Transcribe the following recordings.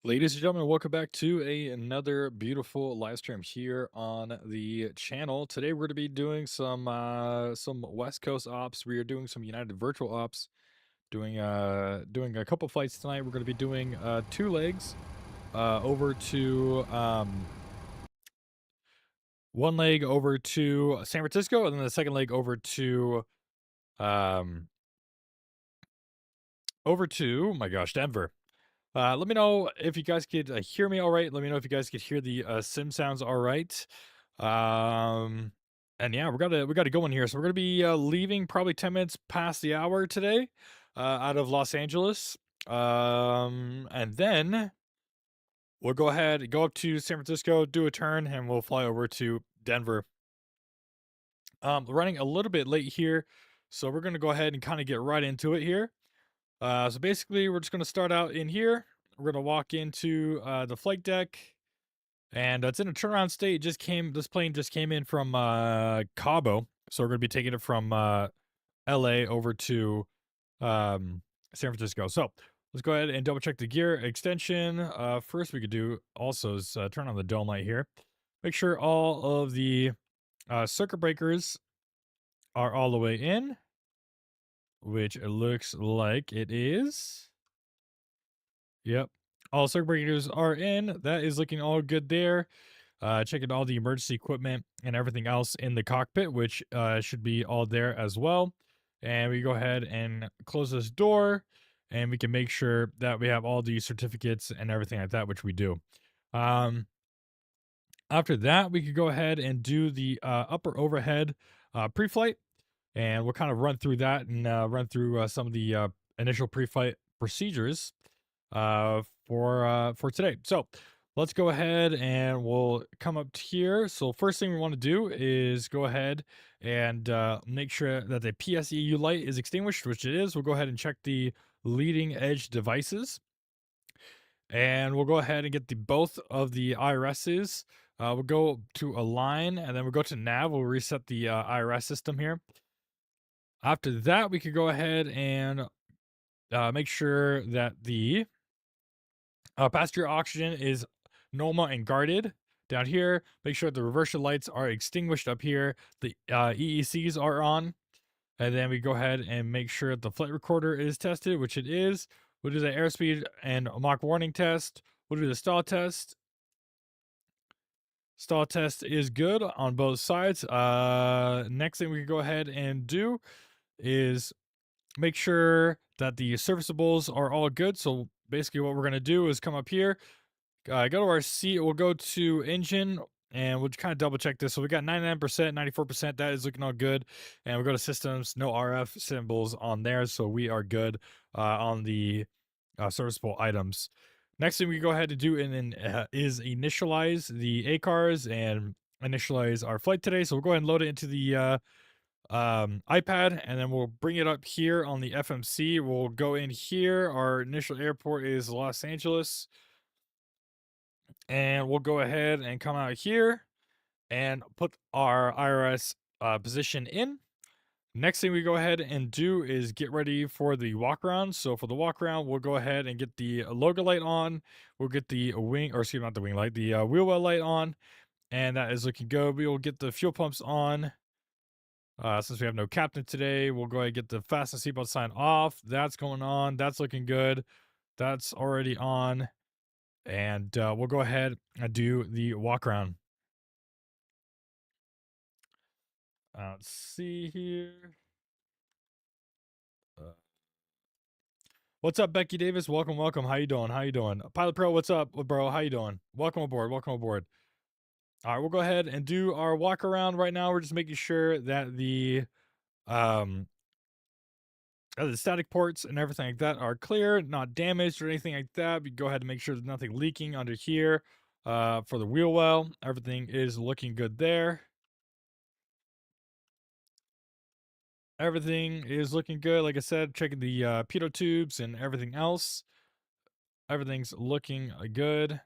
Ladies and gentlemen, welcome back to another beautiful live stream here on the channel. Today we're going to be doing some West Coast ops. We are doing some United virtual ops. Doing a couple flights tonight. We're going to be doing two legs over to one leg over to San Francisco, and then the second leg um over to, my gosh, Denver. Let me know if you guys could hear me all right. Let me know if you guys could hear the sim sounds all right. Um, and yeah, we got to go in here. So we're gonna be leaving probably 10 minutes past the hour today, out of Los Angeles. And then we'll go ahead, go up to San Francisco, do a turn, and we'll fly over to Denver. Running a little bit late here, so we're gonna go ahead and kind of get right into it here. So basically, we're just going to start out in here. We're going to walk into the flight deck, and it's in a turnaround state. This plane just came in from Cabo, so we're going to be taking it from LA over to San Francisco. So let's go ahead and double check the gear extension. First, we could do also is turn on the dome light here. Make sure all of the circuit breakers are all the way in, which it looks like it is. Yep. All circuit breakers are in. That is looking all good there. Checking all the emergency equipment and everything else in the cockpit, which should be all there as well. And we go ahead and close this door, and we can make sure that we have all the certificates and everything like that, which we do. Um, After that, we could go ahead and do the upper overhead pre-flight, and we'll kind of run through that and run through some of the initial pre-flight procedures for today. So let's go ahead and we'll come up here. So first thing we want to do is go ahead and make sure that the PSEU light is extinguished, which it is. We'll go ahead and check the leading edge devices, and we'll go ahead and get the both of the IRSs. We'll go to align, and then we'll go to nav. We'll reset the IRS system here. After that, we could go ahead and make sure that the passenger oxygen is normal and guarded. Down here, make sure the reversal lights are extinguished up here. The EECs are on. And then we go ahead and make sure the flight recorder is tested, which it is. We'll do the airspeed and Mach warning test. We'll do the stall test. Stall test is good on both sides. Next thing we can go ahead and do is make sure that the serviceables are all good. So basically what we're going to do is come up here, go to our seat. We'll go to engine, and we'll kind of double check this. So we got 99%, 94%. That is looking all good. And we go to systems, no RF symbols on there. So we are good on the serviceable items. Next thing we go ahead to do is initialize the ACARs and initialize our flight today. So we'll go ahead and load it into the iPad, and then we'll bring it up here on the FMC. We'll go in here. Our initial airport is Los Angeles, and we'll go ahead and come out here and put our IRS position in. Next thing we go ahead and do is get ready for the walk around. So for the walk around, we'll go ahead and get the logo light on. We'll get the wing, or excuse me, not the wing light, the wheel well light on, and that is looking good. We will get the fuel pumps on. Since we have no captain today, we'll go ahead and get the fasten seatbelt sign off. That's going on. That's looking good. That's already on. And we'll go ahead and do the walk around. Let's see here. Uh, what's up, Becky Davis? Welcome, welcome. How you doing? How you doing? Pilot Pro, what's up, bro? How you doing? Welcome aboard. Welcome aboard. All right, we'll go ahead and do our walk around right now. We're just making sure that the static ports and everything like that are clear, not damaged or anything like that. We go ahead and make sure there's nothing leaking under here. For the wheel well, everything is looking good there. Everything is looking good. Like I said, checking the pitot tubes and everything else. Everything's looking good.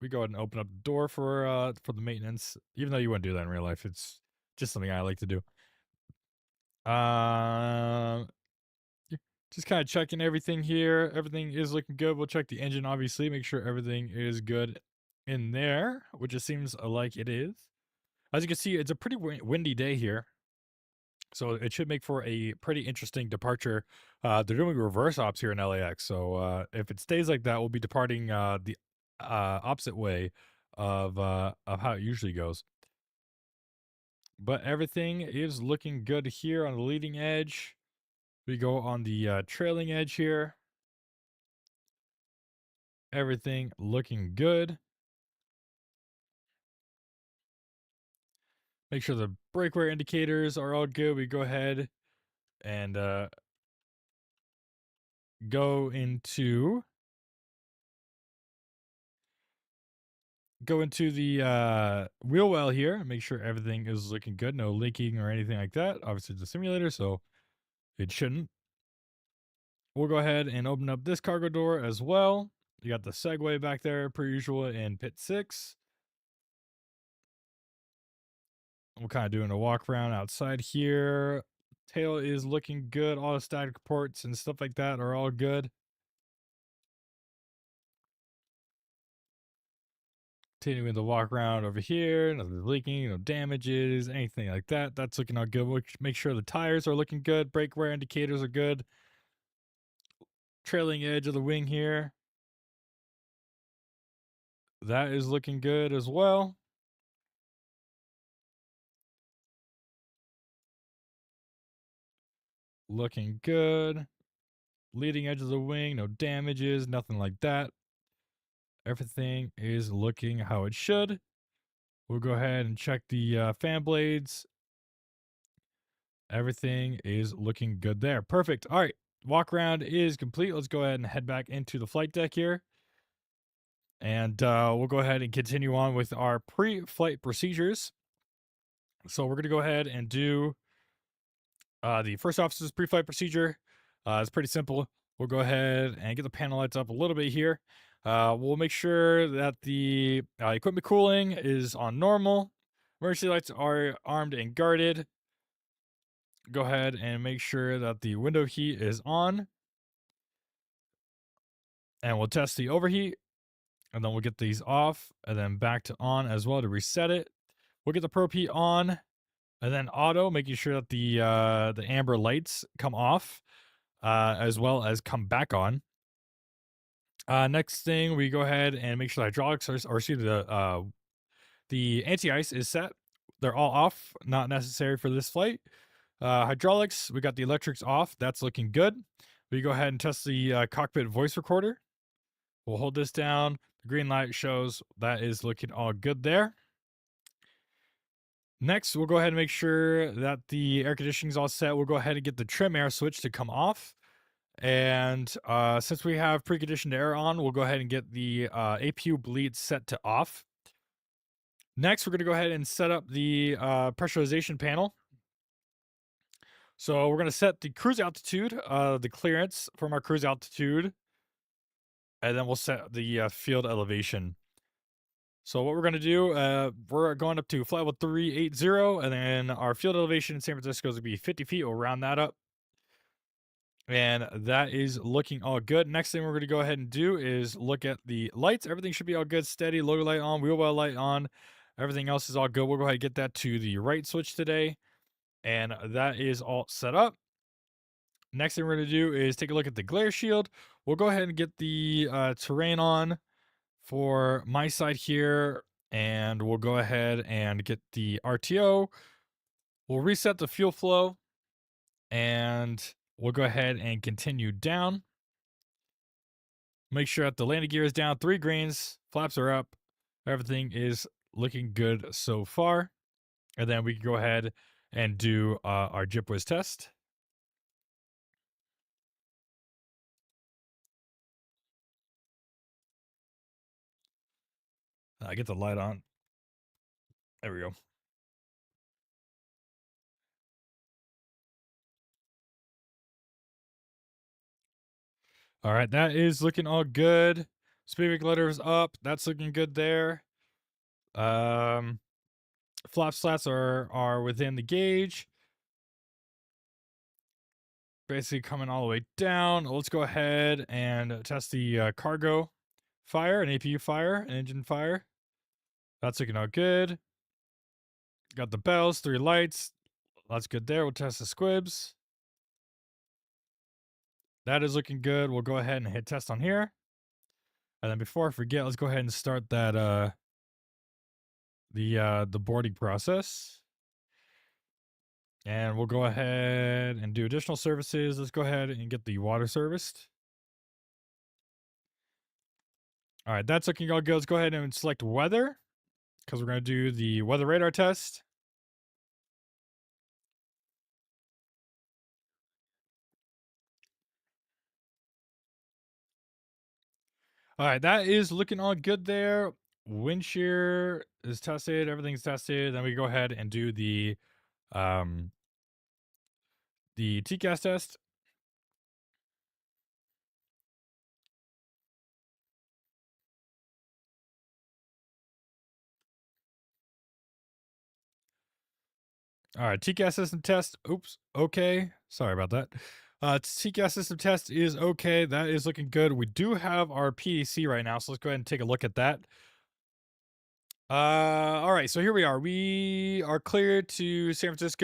We go ahead and open up the door for the maintenance, even though you wouldn't do that in real life. It's just something I like to do. Um, Just kind of checking everything here. Everything is looking good. We'll check the engine, obviously, make sure everything is good in there, which it seems like it is. As you can see, it's a pretty windy day here, so it should make for a pretty interesting departure. They're doing reverse ops here in LAX, so if it stays like that, we'll be departing the opposite way of how it usually goes. But everything is looking good here on the leading edge. We go on the trailing edge here. Everything looking good. Make sure the brake wear indicators are all good. We go ahead and go into the wheel well here. Make sure everything is looking good. No leaking or anything like that. Obviously, it's a simulator, so it shouldn't. We'll go ahead and open up this cargo door as well. You got the Segway back there, per usual, in pit 6. We're kind of doing a walk around outside here. Tail is looking good. All the static reports and stuff like that are all good. Continuing the walk around over here. Nothing leaking, no damages, anything like that. That's looking all good. We'll make sure the tires are looking good. Brake wear indicators are good. Trailing edge of the wing here. That is looking good as well. Looking good. Leading edge of the wing, no damages, nothing like that. Everything is looking how it should. We'll go ahead and check the fan blades. Everything is looking good there. Perfect. All right. Walk around is complete. Let's go ahead and head back into the flight deck here. And we'll go ahead and continue on with our pre-flight procedures. So we're going to go ahead and do the first officer's pre-flight procedure. It's pretty simple. We'll go ahead and get the panel lights up a little bit here. We'll make sure that the equipment cooling is on normal. Emergency lights are armed and guarded. Go ahead and make sure that the window heat is on. And we'll test the overheat. And then we'll get these off and then back to on as well to reset it. We'll get the probe heat on and then auto, making sure that the amber lights come off as well as come back on. Next thing, we go ahead and make sure the hydraulics the anti-ice is set. They're all off, not necessary for this flight. Hydraulics, we got the electrics off. That's looking good. We go ahead and test the cockpit voice recorder. We'll hold this down. The green light shows that is looking all good there. Next, we'll go ahead and make sure that the air conditioning is all set. We'll go ahead and get the trim air switch to come off. And since we have preconditioned air on, we'll go ahead and get the APU bleed set to off. Next, we're going to go ahead and set up the pressurization panel. So we're going to set the cruise altitude, the clearance from our cruise altitude, and then we'll set the field elevation. So what we're going to do, we're going up to flight level 380, and then our field elevation in San Francisco is going to be 50 feet. We'll round that up. And that is looking all good. Next thing we're going to go ahead and do is look at the lights. Everything should be all good. Steady, logo light on, wheel well light on. Everything else is all good. We'll go ahead and get that to the right switch today. And that is all set up. Next thing we're going to do is take a look at the glare shield. We'll go ahead and get the terrain on for my side here. And we'll go ahead and get the RTO. We'll reset the fuel flow. And we'll go ahead and continue down. Make sure that the landing gear is down. 3 greens. Flaps are up. Everything is looking good so far. And then we can go ahead and do our JIPWIZ test. Get the light on. There we go. All right, that is looking all good. Speed letters up. That's looking good there. Flap slats are within the gauge. basically coming all the way down. Let's go ahead and test the cargo fire, an APU fire, an engine fire. That's looking all good. Got the bells, 3 lights. That's good there. We'll test the squibs. That is looking good. We'll go ahead and hit test on here. And then before I forget, let's go ahead and start that the boarding process. And we'll go ahead and do additional services. Let's go ahead and get the water serviced. All right, that's looking all good. Let's go ahead and select weather because we're going to do the weather radar test. All right, that is looking all good there. Wind shear is tested. Everything's tested. Then we go ahead and do the TCAS test. All right, TCAS system test. Oops. Okay. Sorry about that. TCAS system test is okay. That is looking good. We do have our PDC right now, so let's go ahead and take a look at that. All right, so here we are. We are cleared to San Francisco.